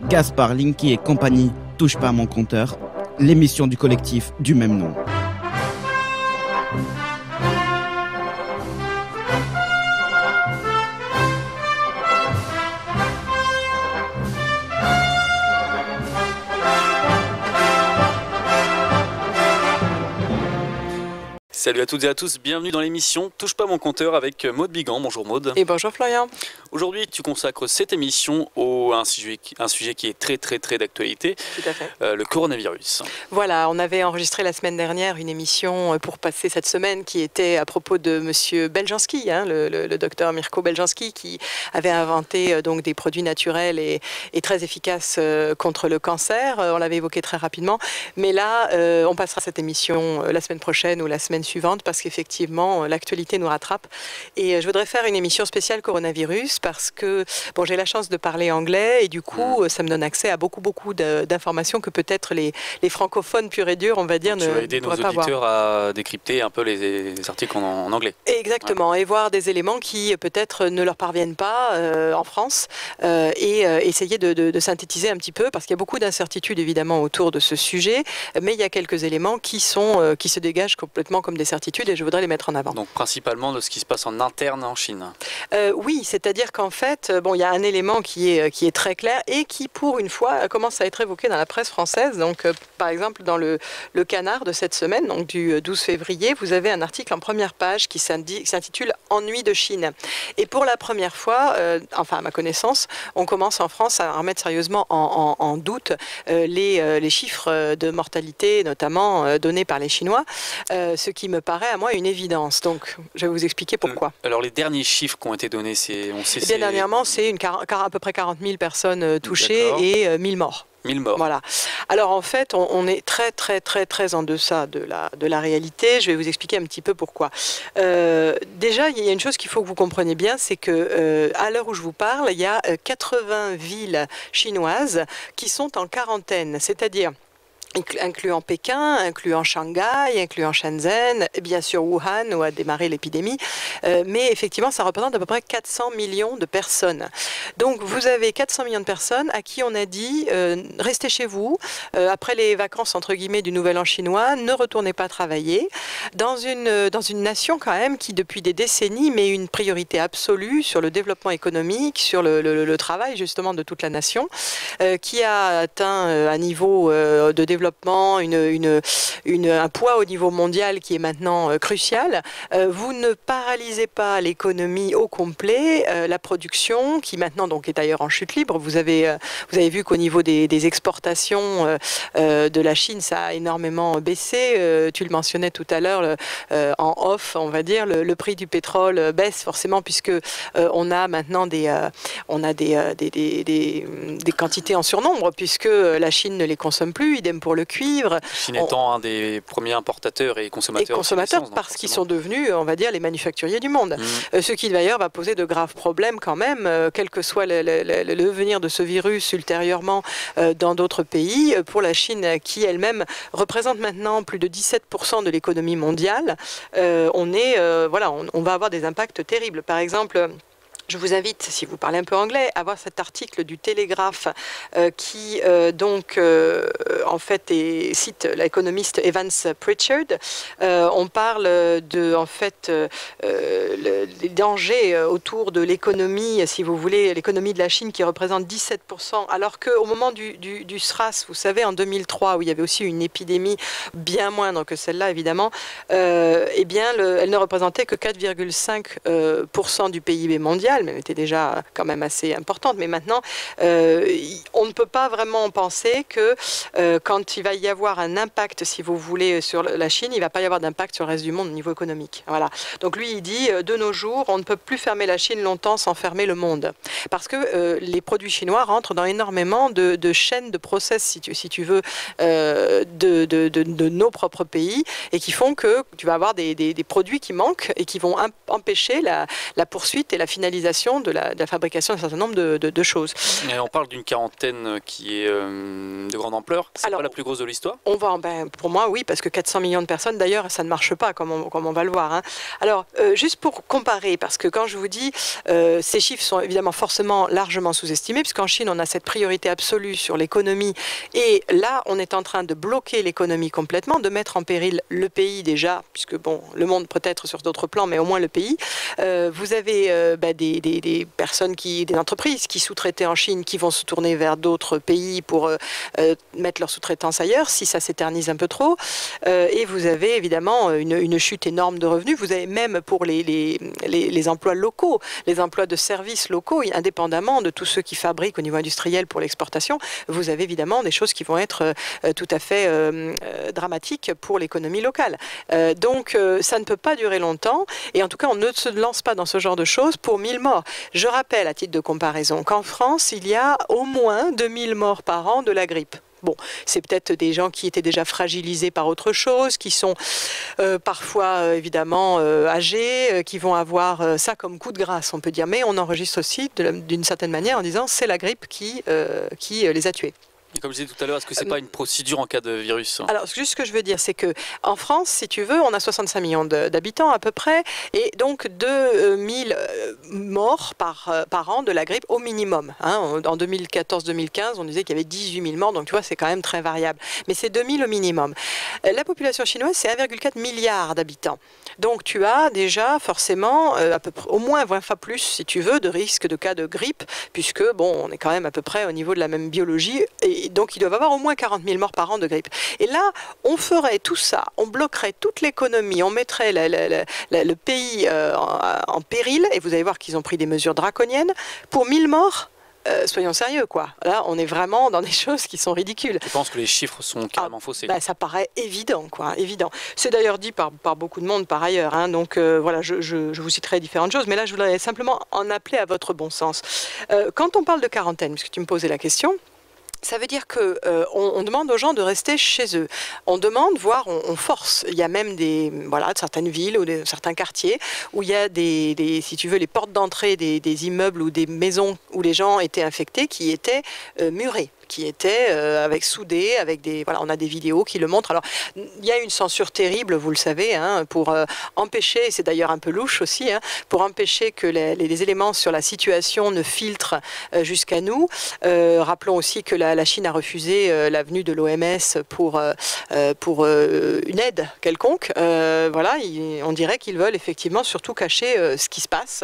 Gaspard, Linky et compagnie, touche pas à mon compteur, l'émission du collectif du même nom. Salut à toutes et à tous, bienvenue dans l'émission Touche pas mon compteur avec Maude Bigan. Bonjour Maude. Et bonjour Florian. Aujourd'hui tu consacres cette émission à un sujet qui est très d'actualité. Tout à fait. Le coronavirus. Voilà, on avait enregistré la semaine dernière une émission pour passer cette semaine qui était à propos de monsieur Beljanski, le docteur Mirko Beljanski, qui avait inventé donc des produits naturels et très efficaces contre le cancer. On l'avait évoqué très rapidement, mais là on passera cette émission la semaine prochaine ou la semaine suivante parce qu'effectivement l'actualité nous rattrape et je voudrais faire une émission spéciale coronavirus parce que bon, j'ai la chance de parler anglais et du coup ça me donne accès à beaucoup d'informations que peut-être les francophones purs et durs, on va dire, ne pourraient pas avoir. Tu vas aider nos auditeurs à décrypter un peu les articles en anglais. Exactement, et voir des éléments qui peut-être ne leur parviennent pas en France et essayer de synthétiser un petit peu parce qu'il y a beaucoup d'incertitudes évidemment autour de ce sujet, mais il y a quelques éléments qui se dégagent complètement comme des certitudes et je voudrais les mettre en avant. Donc principalement de ce qui se passe en interne en Chine. Oui, c'est-à-dire qu'en fait, bon, il y a un élément qui est très clair et qui, pour une fois, commence à être évoqué dans la presse française. Donc, par exemple, dans le Canard de cette semaine, donc du 12 février, vous avez un article en première page qui s'intitule « Ennui de Chine ». Et pour la première fois, enfin à ma connaissance, on commence en France à remettre sérieusement en doute les chiffres de mortalité, notamment donnés par les Chinois, ce qui me paraît à moi une évidence. Donc, je vais vous expliquer pourquoi. Alors, les derniers chiffres qui ont été donnés, on sait... Bien dernièrement, c'est à peu près 40 000 personnes touchées et 1000 morts. 1000 morts. Voilà. Alors en fait, on est très en deçà de la réalité. Je vais vous expliquer un petit peu pourquoi. Déjà, il y a une chose qu'il faut que vous compreniez bien, c'est que à l'heure où je vous parle, il y a 80 villes chinoises qui sont en quarantaine, c'est-à-dire incluant Pékin, incluant Shanghai, incluant Shenzhen, bien sûr Wuhan où a démarré l'épidémie, mais effectivement ça représente à peu près 400 millions de personnes. Donc vous avez 400 millions de personnes à qui on a dit restez chez vous, après les vacances entre guillemets du Nouvel An chinois, ne retournez pas travailler, dans une nation quand même qui depuis des décennies met une priorité absolue sur le développement économique, sur le travail justement de toute la nation, qui a atteint un niveau de développement, un poids au niveau mondial qui est maintenant crucial. Vous ne paralysez pas l'économie au complet, la production qui maintenant donc est d'ailleurs en chute libre. Vous avez vu qu'au niveau des exportations de la Chine, ça a énormément baissé. Tu le mentionnais tout à l'heure en off, on va dire, le prix du pétrole baisse forcément puisque on a maintenant des quantités en surnombre puisque la Chine ne les consomme plus, idem pour le cuivre. Chine étant un des premiers importateurs et consommateurs. Parce qu'ils sont devenus, on va dire, les manufacturiers du monde. Ce qui d'ailleurs va poser de graves problèmes quand même, quel que soit le devenir de ce virus ultérieurement dans d'autres pays. Pour la Chine, qui elle-même représente maintenant plus de 17% de l'économie mondiale, on va avoir des impacts terribles. Par exemple, je vous invite, si vous parlez un peu anglais, à voir cet article du Télégraphe qui en fait cite l'économiste Evans Pritchard. On parle des dangers autour de l'économie, si vous voulez, l'économie de la Chine qui représente 17%, alors qu'au moment du SRAS, vous savez, en 2003, où il y avait aussi une épidémie bien moindre que celle-là, évidemment, elle ne représentait que 4,5% du PIB mondial, mais elle était déjà quand même assez importante. Mais maintenant, on ne peut pas vraiment penser que quand il va y avoir un impact, si vous voulez, sur la Chine, il ne va pas y avoir d'impact sur le reste du monde au niveau économique. Voilà. Donc lui, il dit, de nos jours, on ne peut plus fermer la Chine longtemps sans fermer le monde. Parce que les produits chinois rentrent dans énormément de chaînes de process, si tu veux, de nos propres pays, et qui font que tu vas avoir des produits qui manquent et qui vont empêcher la poursuite et la finalisation l'automatisation de la fabrication d'un certain nombre de choses. Et on parle d'une quarantaine qui est de grande ampleur. C'est pas la plus grosse de l'histoire? Pour moi, oui, parce que 400 millions de personnes, d'ailleurs, ça ne marche pas, comme on va le voir. Hein. Alors, juste pour comparer, parce que quand je vous dis, ces chiffres sont évidemment forcément largement sous-estimés, puisqu'en Chine, on a cette priorité absolue sur l'économie, et là, on est en train de bloquer l'économie complètement, de mettre en péril le pays déjà, puisque bon, le monde peut-être sur d'autres plans, mais au moins le pays. Vous avez des personnes, des entreprises qui sous-traitaient en Chine, qui vont se tourner vers d'autres pays pour mettre leur sous-traitance ailleurs, si ça s'éternise un peu trop. Et vous avez évidemment une chute énorme de revenus. Vous avez même pour les emplois locaux, les emplois de services locaux, indépendamment de tous ceux qui fabriquent au niveau industriel pour l'exportation, vous avez évidemment des choses qui vont être tout à fait dramatiques pour l'économie locale. Donc ça ne peut pas durer longtemps, et en tout cas on ne se lance pas dans ce genre de choses pour 1000 morts. Je rappelle à titre de comparaison qu'en France il y a au moins 2000 morts par an de la grippe. Bon, c'est peut-être des gens qui étaient déjà fragilisés par autre chose, qui sont parfois évidemment âgés, qui vont avoir ça comme coup de grâce, on peut dire. Mais on enregistre aussi d'une certaine manière en disant c'est la grippe qui les a tués. Et comme je disais tout à l'heure, est-ce que c'est pas une procédure en cas de virus? Alors, juste ce que je veux dire, c'est que en France, si tu veux, on a 65 millions d'habitants à peu près, et donc 2000 morts par an de la grippe au minimum. Hein. En 2014-2015, on disait qu'il y avait 18 000 morts, donc tu vois, c'est quand même très variable. Mais c'est 2000 au minimum. La population chinoise, c'est 1,4 milliard d'habitants. Donc tu as déjà forcément à peu près, au moins 20 fois plus, si tu veux, de risque de cas de grippe, puisque bon, on est quand même à peu près au niveau de la même biologie, et donc ils doivent avoir au moins 40 000 morts par an de grippe. Et là, on ferait tout ça, on bloquerait toute l'économie, on mettrait le pays en péril, et vous allez voir qu'ils ont pris des mesures draconiennes pour 1000 morts. Soyons sérieux, quoi. Là, on est vraiment dans des choses qui sont ridicules. Je pense que les chiffres sont carrément faussés. Ça paraît évident, quoi. Évident. C'est d'ailleurs dit par beaucoup de monde par ailleurs. Hein. Donc voilà, je vous citerai différentes choses, mais là, je voudrais simplement en appeler à votre bon sens. Quand on parle de quarantaine, puisque tu me posais la question, ça veut dire que on demande aux gens de rester chez eux. On demande, voire on force. Il y a même certaines villes ou certains quartiers où il y a si tu veux, les portes d'entrée des immeubles ou des maisons où les gens étaient infectés qui étaient murées, qui étaient soudés, avec on a des vidéos qui le montrent. Alors, il y a une censure terrible, vous le savez, hein, pour empêcher, et c'est d'ailleurs un peu louche aussi, hein, pour empêcher que les éléments sur la situation ne filtrent jusqu'à nous. Rappelons aussi que la Chine a refusé la venue de l'OMS pour une aide quelconque. On dirait qu'ils veulent effectivement surtout cacher ce qui se passe.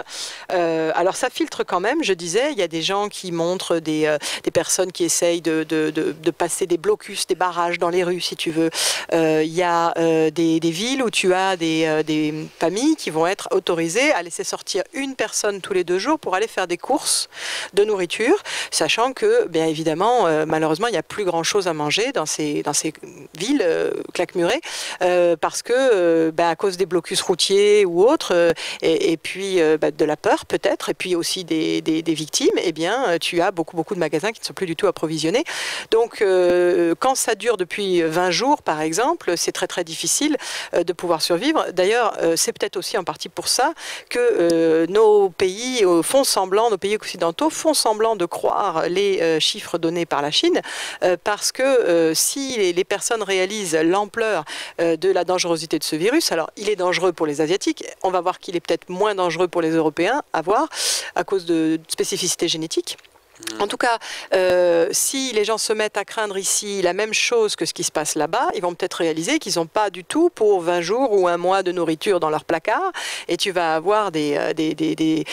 Alors, ça filtre quand même, je disais, il y a des gens qui montrent des personnes qui essayent de passer des blocus, des barrages dans les rues, si tu veux. Il y a des villes où tu as des familles qui vont être autorisées à laisser sortir une personne tous les 2 jours pour aller faire des courses de nourriture, sachant que, bien évidemment, malheureusement, il n'y a plus grand-chose à manger dans ces villes claquemurées, parce que, à cause des blocus routiers ou autres, et puis de la peur peut-être, et puis aussi des victimes, eh bien, tu as beaucoup de magasins qui ne sont plus du tout approvisionnés. Donc, quand ça dure depuis 20 jours, par exemple, c'est très difficile de pouvoir survivre. D'ailleurs, c'est peut-être aussi en partie pour ça que nos pays font semblant, nos pays occidentaux font semblant de croire les chiffres donnés par la Chine, parce que si les personnes réalisent l'ampleur de la dangerosité de ce virus, alors il est dangereux pour les Asiatiques, on va voir qu'il est peut-être moins dangereux pour les Européens, à voir, à cause de spécificités génétiques. En tout cas, si les gens se mettent à craindre ici la même chose que ce qui se passe là-bas, ils vont peut-être réaliser qu'ils n'ont pas du tout pour 20 jours ou 1 mois de nourriture dans leur placard, et tu vas avoir des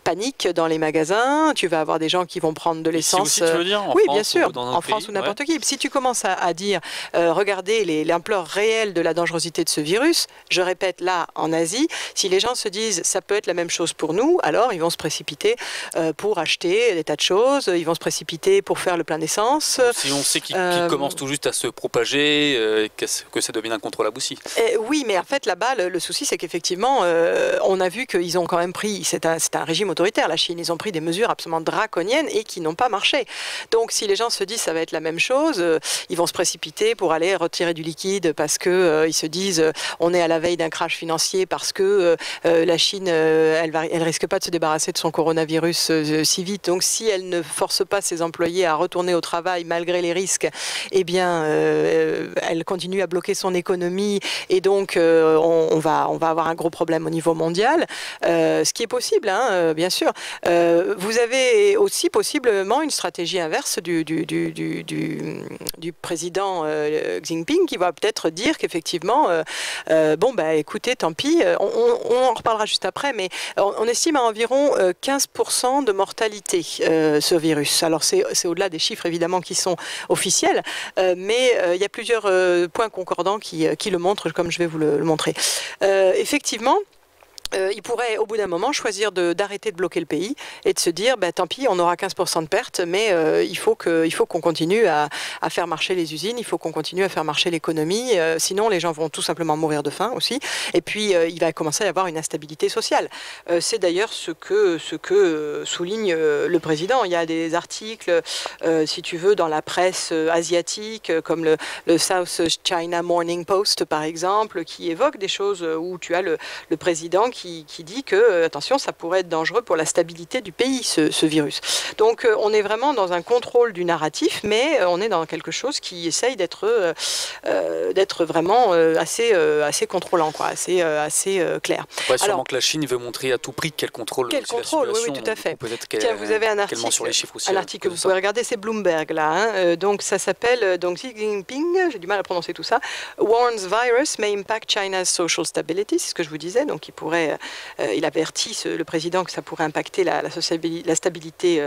paniques dans les magasins, tu vas avoir des gens qui vont prendre de l'essence. Tu veux dire, oui, France, bien sûr, en France pays, ou n'importe qui. Si tu commences à dire, regardez l'ampleur réelle de la dangerosité de ce virus, je répète là, en Asie, si les gens se disent ça peut être la même chose pour nous, alors ils vont se précipiter pour acheter des tas de de choses. Ils vont se précipiter pour faire le plein d'essence. Si on sait qu'il commence tout juste à se propager, que ça devienne incontrôlable aussi. Oui, mais en fait, là-bas, le souci, c'est qu'effectivement, on a vu qu'ils ont quand même pris, c'est un régime autoritaire, la Chine, ils ont pris des mesures absolument draconiennes et qui n'ont pas marché. Donc, si les gens se disent ça va être la même chose, ils vont se précipiter pour aller retirer du liquide parce que ils se disent on est à la veille d'un crash financier parce que la Chine, elle risque pas de se débarrasser de son coronavirus si vite. Donc, si elle ne force pas ses employés à retourner au travail malgré les risques, eh bien, elle continue à bloquer son économie et donc on va avoir un gros problème au niveau mondial. Ce qui est possible, hein, bien sûr. Vous avez aussi possiblement une stratégie inverse du président Xi Jinping qui va peut-être dire qu'effectivement, bon, bah, écoutez, tant pis, on en reparlera juste après, mais on estime à environ 15% de mortalité ce virus. Alors, c'est au-delà des chiffres, évidemment, qui sont officiels, mais il y a plusieurs points concordants qui le montrent, comme je vais vous le montrer. Effectivement, il pourrait au bout d'un moment choisir d'arrêter de bloquer le pays et de se dire bah, tant pis, on aura 15% de pertes, mais il faut qu'on continue à faire marcher les usines, il faut qu'on continue à faire marcher l'économie, sinon les gens vont tout simplement mourir de faim aussi, et puis il va commencer à y avoir une instabilité sociale. C'est d'ailleurs ce que souligne le président. Il y a des articles, si tu veux, dans la presse asiatique, comme le South China Morning Post par exemple, qui évoquent des choses où tu as le président qui dit que, attention, ça pourrait être dangereux pour la stabilité du pays, ce virus. Donc, on est vraiment dans un contrôle du narratif, mais on est dans quelque chose qui essaye d'être vraiment assez contrôlant, quoi, assez clair. Ouais, sûrement que la Chine veut montrer à tout prix qu'elle contrôle la situation. Oui, tout à fait. Tiens, vous avez un article, sur les chiffres aussi, un article que vous pouvez regarder, c'est Bloomberg, là. Hein, donc, ça s'appelle Xi Jinping, j'ai du mal à prononcer tout ça, warns virus may impact China's social stability, c'est ce que je vous disais, donc il avertit le président que ça pourrait impacter la stabilité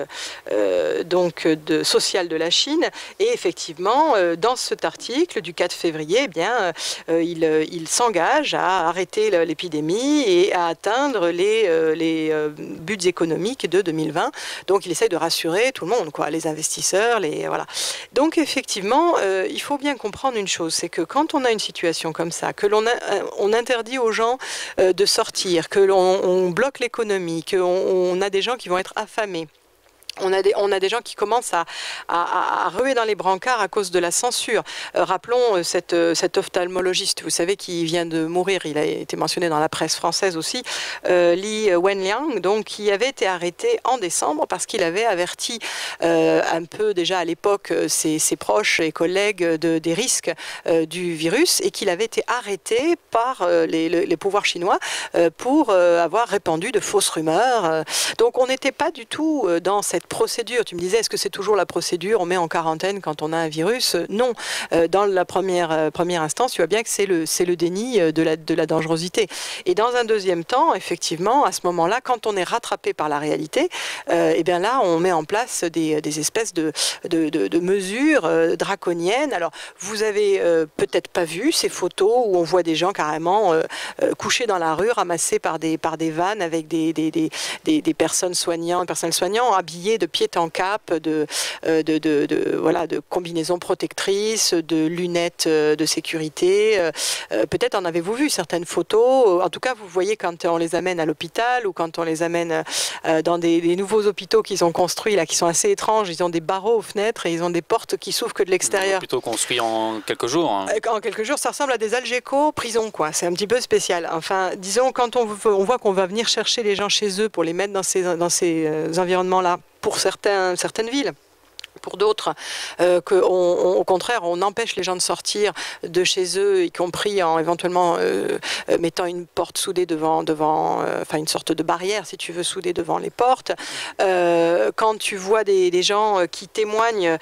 sociale de la Chine. Et effectivement, dans cet article du 4 février, eh bien, il s'engage à arrêter l'épidémie et à atteindre les buts économiques de 2020. Donc, il essaie de rassurer tout le monde, quoi, les investisseurs, voilà. Donc, effectivement, il faut bien comprendre une chose, c'est que quand on a une situation comme ça, que on interdit aux gens de sortir, que l'on bloque l'économie, qu'on a des gens qui vont être affamés, on a des gens qui commencent à ruer dans les brancards à cause de la censure. Rappelons cet ophtalmologiste, vous savez, qui vient de mourir, il a été mentionné dans la presse française aussi, Li Wenliang, donc, qui avait été arrêté en décembre parce qu'il avait averti un peu déjà à l'époque ses proches et collègues des risques du virus et qu'il avait été arrêté par les pouvoirs chinois pour avoir répandu de fausses rumeurs. Donc on n'était pas du tout dans cette procédure. Tu me disais, est-ce que c'est toujours la procédure, on met en quarantaine quand on a un virus? Non. Dans la première instance, tu vois bien que c'est le déni de la dangerosité. Et dans un deuxième temps, effectivement, à ce moment-là, quand on est rattrapé par la réalité, eh bien là, on met en place des espèces de mesures draconiennes. Alors, vous avez peut-être pas vu ces photos où on voit des gens carrément couchés dans la rue, ramassés par des vannes avec des personnes soignantes, personnels soignants, habillés de pied en cap, de combinaisons protectrices, de lunettes de sécurité. Peut-être en avez-vous vu certaines photos. En tout cas, vous voyez quand on les amène à l'hôpital ou quand on les amène dans des nouveaux hôpitaux qu'ils ont construits, là, qui sont assez étranges. Ils ont des barreaux aux fenêtres et ils ont des portes qui s'ouvrent que de l'extérieur. Hôpitaux construits en quelques jours. Hein. En quelques jours, ça ressemble à des Algeco prisons, quoi. C'est un petit peu spécial. Enfin, disons, quand on voit qu'on va venir chercher les gens chez eux pour les mettre dans ces environnements-là, pour certaines villes. Pour d'autres, au contraire, on empêche les gens de sortir de chez eux, y compris en éventuellement mettant une porte soudée enfin une sorte de barrière, si tu veux, soudée devant les portes. Quand tu vois des gens qui témoignent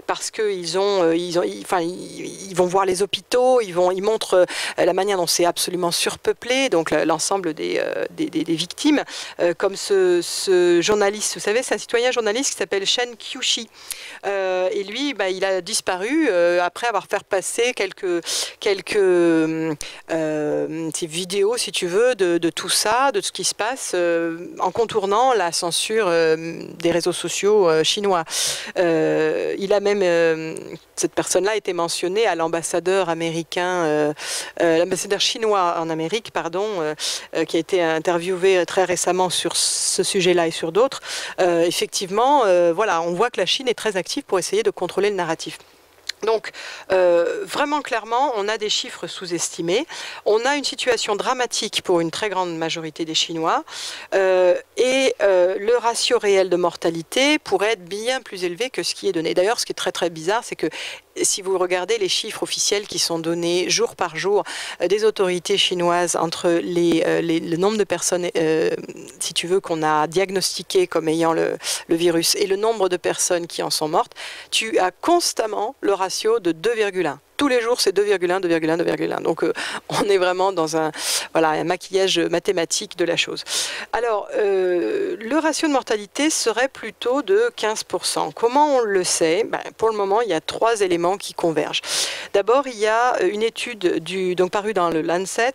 parce qu'ils ils vont voir les hôpitaux, ils montrent la manière dont c'est absolument surpeuplé, donc l'ensemble des victimes, comme ce journaliste, vous savez, c'est un citoyen journaliste qui s'appelle Shen Qiushi, Et lui, il a disparu après avoir fait passer quelques vidéos, si tu veux, de tout ça, de ce qui se passe en contournant la censure des réseaux sociaux chinois. Il a même, cette personne-là a été mentionnée à l'ambassadeur américain, l'ambassadeur chinois en Amérique, pardon, qui a été interviewé très récemment sur ce sujet-là et sur d'autres. Effectivement, voilà, on voit que la Chine est très active pour essayer de contrôler le narratif. Donc, vraiment clairement, on a des chiffres sous-estimés. On a une situation dramatique pour une très grande majorité des Chinois. Et le ratio réel de mortalité pourrait être bien plus élevé que ce qui est donné. D'ailleurs, ce qui est très très bizarre, c'est que si vous regardez les chiffres officiels qui sont donnés jour par jour des autorités chinoises entre le nombre de personnes, si tu veux, qu'on a diagnostiquées comme ayant le virus et le nombre de personnes qui en sont mortes, tu as constamment le ratio de 2,1. Tous les jours, c'est 2,1, 2,1, 2,1. Donc, on est vraiment dans un maquillage mathématique de la chose. Alors, le ratio de mortalité serait plutôt de 15%. Comment on le sait? Pour le moment, il y a 3 éléments qui convergent. D'abord, il y a une étude donc parue dans le Lancet,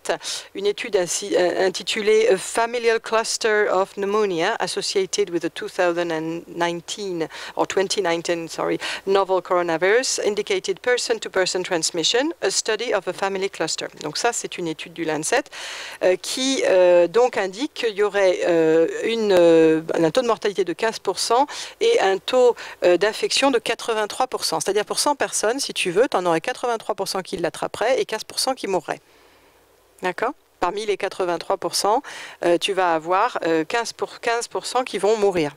une étude intitulée A Familial Cluster of Pneumonia Associated with the 2019 Novel Coronavirus Indicated Person-to-Person Transmission, a study of a family cluster. Donc ça, c'est une étude du Lancet qui donc indique qu'il y aurait un taux de mortalité de 15% et un taux d'infection de 83%. C'est-à-dire pour 100 personnes, si tu veux, tu en aurais 83% qui l'attraperaient et 15% qui mourraient. D'accord ? Parmi les 83%, tu vas avoir 15% qui vont mourir.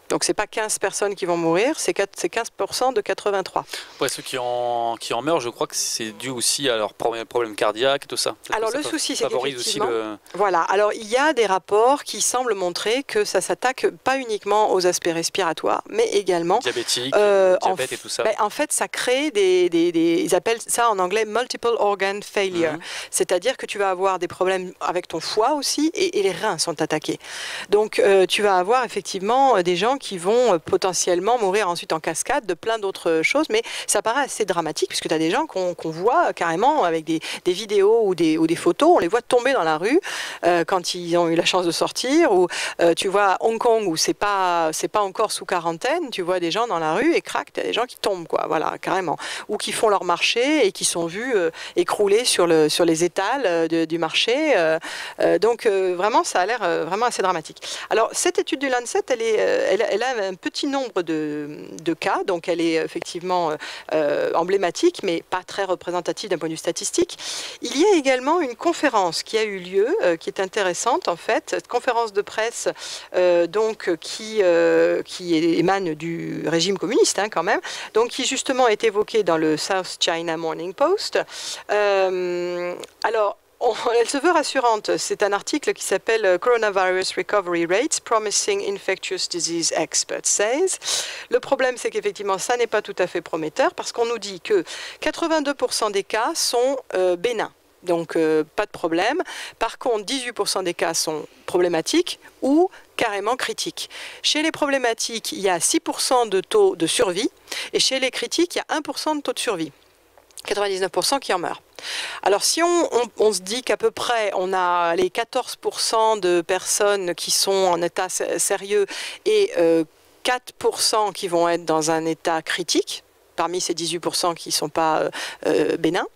Donc, ce n'est pas 15 personnes qui vont mourir, c'est 15% de 83. Ouais, ceux qui en meurent, je crois que c'est dû aussi à leurs problèmes cardiaques et tout ça. Alors, le souci, c'est qu'effectivement, aussi le... Voilà, alors il y a des rapports qui semblent montrer que ça s'attaque pas uniquement aux aspects respiratoires, mais également... Diabétique, diabète et tout ça. En fait, ça crée ils appellent ça en anglais multiple organ failure. C'est-à-dire que tu vas avoir des problèmes avec ton foie aussi, et les reins sont attaqués. Donc, tu vas avoir effectivement des gens qui vont potentiellement mourir ensuite en cascade de plein d'autres choses, mais ça paraît assez dramatique puisque tu as des gens qu'on voit carrément avec des vidéos ou des photos, on les voit tomber dans la rue quand ils ont eu la chance de sortir, ou tu vois à Hong Kong où c'est pas encore sous quarantaine, tu vois des gens dans la rue et crac, tu as des gens qui tombent, quoi, voilà, carrément, ou qui font leur marché et qui sont vus écrouler sur les étals du marché. Donc vraiment, ça a l'air vraiment assez dramatique. Alors cette étude du Lancet, elle a un petit nombre de cas, donc elle est effectivement emblématique, mais pas très représentative d'un point de vue statistique. Il y a également une conférence qui a eu lieu, qui est intéressante en fait, cette conférence de presse qui émane du régime communiste quand même, donc qui justement est évoquée dans le South China Morning Post. Alors, elle se veut rassurante. C'est un article qui s'appelle Coronavirus Recovery Rates Promising Infectious Disease Expert Says. Le problème, c'est qu'effectivement, ça n'est pas tout à fait prometteur parce qu'on nous dit que 82% des cas sont bénins. Donc, pas de problème. Par contre, 18% des cas sont problématiques ou carrément critiques. Chez les problématiques, il y a 6% de taux de survie et chez les critiques, il y a 1% de taux de survie. 99% qui en meurent. Alors si on se dit qu'à peu près on a les 14% de personnes qui sont en état sérieux et 4% qui vont être dans un état critique, parmi ces 18% qui ne sont pas bénins,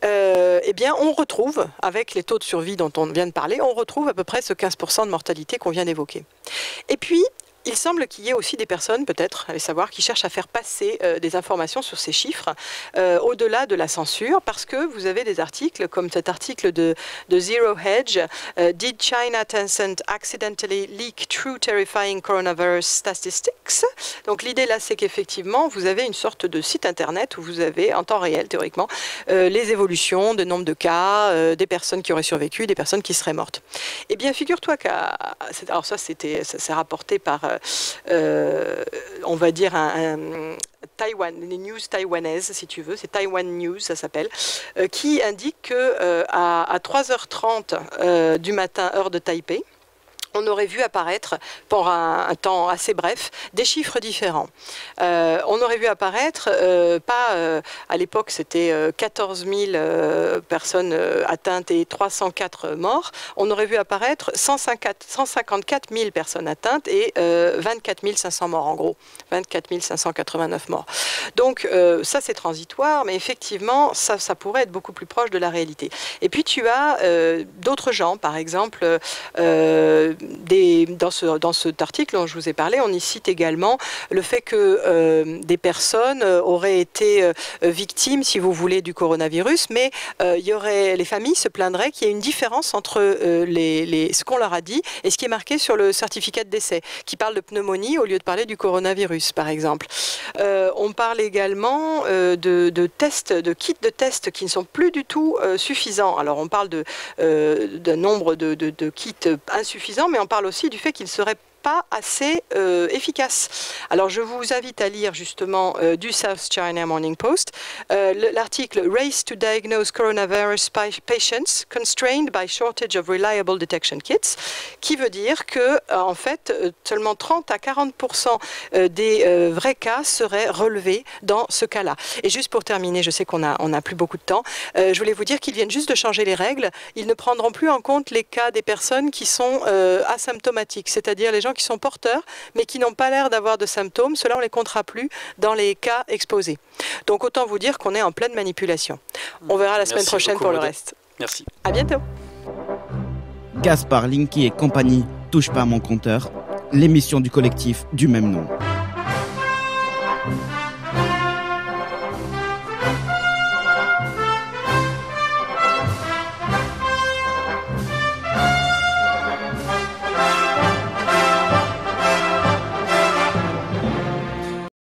eh bien on retrouve, avec les taux de survie dont on vient de parler, on retrouve à peu près ce 15% de mortalité qu'on vient d'évoquer. Et puis, il semble qu'il y ait aussi des personnes, peut-être, allez savoir, qui cherchent à faire passer des informations sur ces chiffres au-delà de la censure, parce que vous avez des articles, comme cet article de Zero Hedge, Did China Tencent accidentally leak true terrifying coronavirus statistics? Donc l'idée là, c'est qu'effectivement, vous avez une sorte de site internet où vous avez, en temps réel, théoriquement, les évolutions de nombre de cas, des personnes qui auraient survécu, des personnes qui seraient mortes. Eh bien, figure-toi alors ça, c'est rapporté par on va dire Taïwan, les news taïwanaises, si tu veux, c'est Taiwan News, ça s'appelle, qui indique que à 3h30 du matin, heure de Taipei, on aurait vu apparaître, pour un temps assez bref, des chiffres différents. On aurait vu apparaître, à l'époque c'était 14 000 personnes atteintes et 304 morts, on aurait vu apparaître 154 000 personnes atteintes et 24 500 morts en gros, 24 589 morts. Donc ça c'est transitoire, mais effectivement ça pourrait être beaucoup plus proche de la réalité. Et puis tu as d'autres gens, par exemple, dans cet article dont je vous ai parlé, on y cite également le fait que des personnes auraient été victimes, si vous voulez, du coronavirus, mais les familles se plaindraient qu'il y ait une différence entre ce qu'on leur a dit et ce qui est marqué sur le certificat de décès, qui parle de pneumonie au lieu de parler du coronavirus, par exemple. On parle également de tests, de kits de tests qui ne sont plus du tout suffisants. Alors on parle d'un nombre de kits insuffisants, mais on parle aussi du fait qu'il serait pas assez efficace. Alors je vous invite à lire justement du South China Morning Post l'article Race to diagnose coronavirus patients constrained by shortage of reliable detection kits, qui veut dire que en fait seulement 30 à 40% des vrais cas seraient relevés dans ce cas-là. Et juste pour terminer, je sais qu'on a plus beaucoup de temps, je voulais vous dire qu'ils viennent juste de changer les règles. Ils ne prendront plus en compte les cas des personnes qui sont asymptomatiques, c'est-à-dire les gens qui sont porteurs mais qui n'ont pas l'air d'avoir de symptômes. Cela, on ne les comptera plus dans les cas exposés. Donc autant vous dire qu'on est en pleine manipulation. On verra la semaine prochaine pour le reste. Merci. À bientôt. Gaspard, Linky et compagnie, touche pas à mon compteur, l'émission du collectif du même nom.